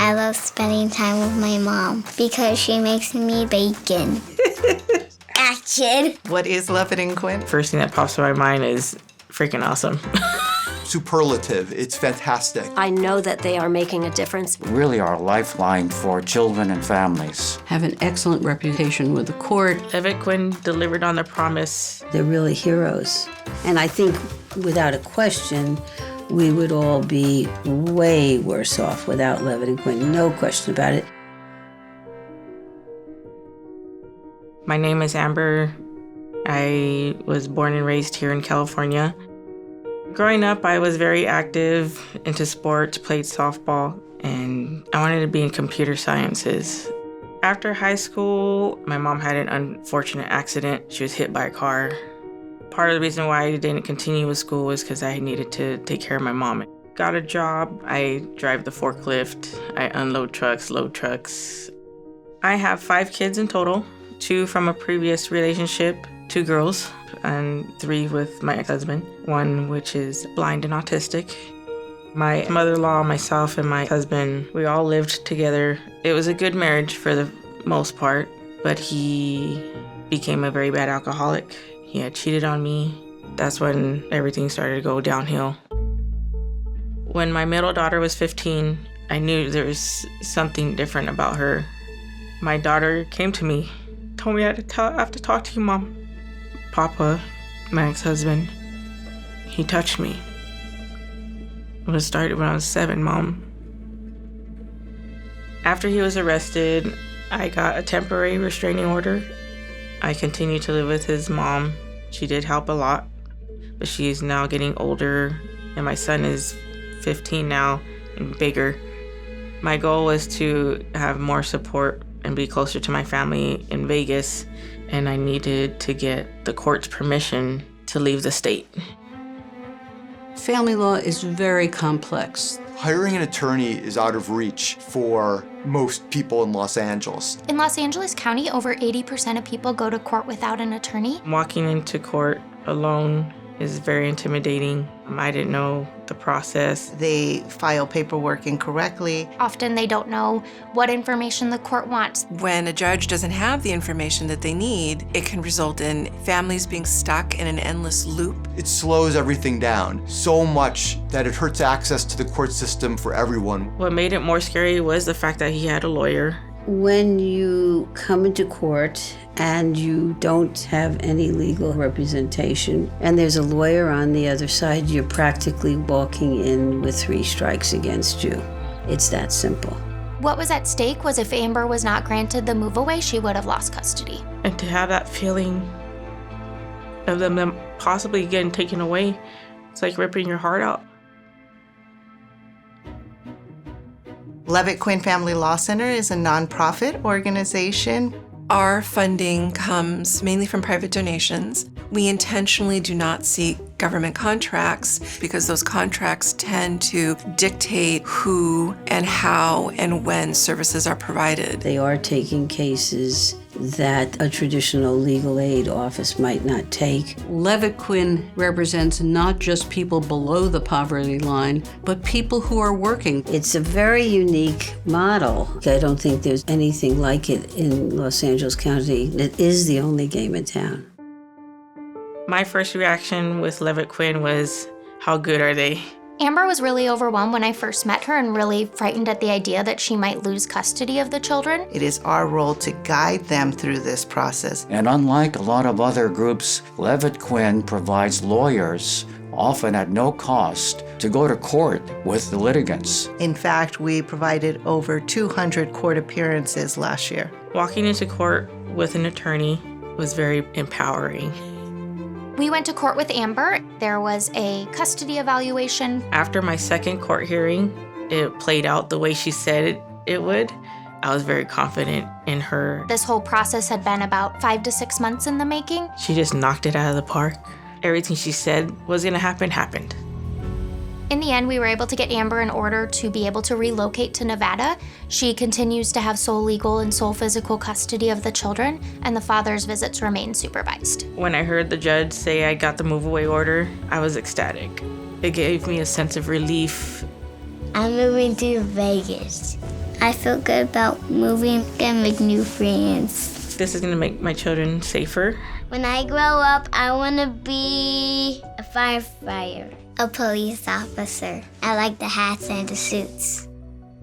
I love spending time with my mom because she makes me bacon. Action. What is Lovett and Quinn? First thing that pops to my mind is freaking awesome. Superlative. It's fantastic. I know that they are making a difference. Really are a lifeline for children and families. Have an excellent reputation with the court. Levitt Quinn delivered on their promise. They're really heroes. And I think, without a question, we would all be way worse off without Levitt and Quinn. No question about it. My name is Amber. I was born and raised here in California. Growing up, I was very active, into sports, played softball, and I wanted to be in computer sciences. After high school, my mom had an unfortunate accident. She was hit by a car. Part of the reason why I didn't continue with school was because I needed to take care of my mom. Got a job. I drive the forklift. I unload trucks, load trucks. I have 5 kids in total, 2 from a previous relationship, 2 girls, and 3 with my ex-husband, 1 which is blind and autistic. My mother-in-law, myself, and my husband, we all lived together. It was a good marriage for the most part, but he became a very bad alcoholic. He had cheated on me. That's when everything started to go downhill. When my middle daughter was 15, I knew there was something different about her. My daughter came to me, told me I have to talk to you, Mom. Papa, my ex-husband, he touched me. It started when I was 7, Mom. After he was arrested, I got a temporary restraining order. I continued to live with his mom. She did help a lot, but she is now getting older, and my son is 15 now and bigger. My goal was to have more support and be closer to my family in Vegas, and I needed to get the court's permission to leave the state. Family law is very complex. Hiring an attorney is out of reach for most people in Los Angeles. In Los Angeles County, over 80% of people go to court without an attorney. Walking into court alone is very intimidating. I didn't know the process. They file paperwork incorrectly. Often they don't know what information the court wants. When a judge doesn't have the information that they need, it can result in families being stuck in an endless loop. It slows everything down so much that it hurts access to the court system for everyone. What made it more scary was the fact that he had a lawyer. When you come into court and you don't have any legal representation and there's a lawyer on the other side, you're practically walking in with 3 strikes against you. It's that simple. What was at stake was if Amber was not granted the move away, she would have lost custody. And to have that feeling of them possibly getting taken away, it's like ripping your heart out. Levitt Quinn Family Law Center is a nonprofit organization. Our funding comes mainly from private donations. We intentionally do not seek government contracts because those contracts tend to dictate who and how and when services are provided. They are taking cases that a traditional legal aid office might not take. Levitt Quinn represents not just people below the poverty line, but people who are working. It's a very unique model. I don't think there's anything like it in Los Angeles County. It is the only game in town. My first reaction with Levitt Quinn was, how good are they? Amber was really overwhelmed when I first met her and really frightened at the idea that she might lose custody of the children. It is our role to guide them through this process. And unlike a lot of other groups, Levitt Quinn provides lawyers, often at no cost, to go to court with the litigants. In fact, we provided over 200 court appearances last year. Walking into court with an attorney was very empowering. We went to court with Amber. There was a custody evaluation. After my second court hearing, it played out the way she said it would. I was very confident in her. This whole process had been about 5 to 6 months in the making. She just knocked it out of the park. Everything she said was gonna happen, happened. In the end, we were able to get Amber in order to be able to relocate to Nevada. She continues to have sole legal and sole physical custody of the children, and the father's visits remain supervised. When I heard the judge say I got the move away order, I was ecstatic. It gave me a sense of relief. I'm moving to Vegas. I feel good about moving and make new friends. This is going to make my children safer. When I grow up, I want to be a firefighter, a police officer. I like the hats and the suits.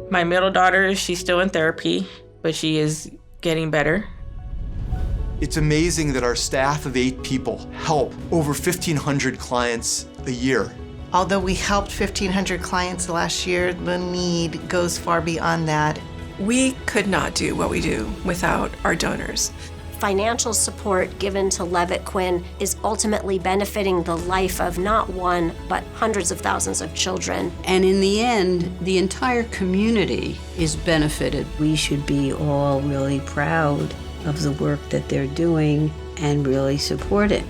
My middle daughter, she's still in therapy, but she is getting better. It's amazing that our staff of 8 people help over 1,500 clients a year. Although we helped 1,500 clients last year, the need goes far beyond that. We could not do what we do without our donors. Financial support given to Levitt Quinn is ultimately benefiting the life of not one, but hundreds of thousands of children. And in the end, the entire community is benefited. We should be all really proud of the work that they're doing and really support it.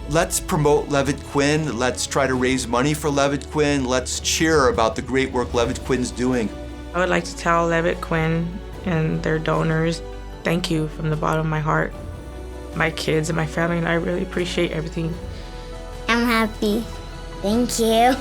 Let's promote Levitt Quinn. Let's try to raise money for Levitt Quinn. Let's cheer about the great work Levitt Quinn's doing. I would like to tell Levitt Quinn and their donors, thank you from the bottom of my heart. My kids and my family and I really appreciate everything. I'm happy. Thank you.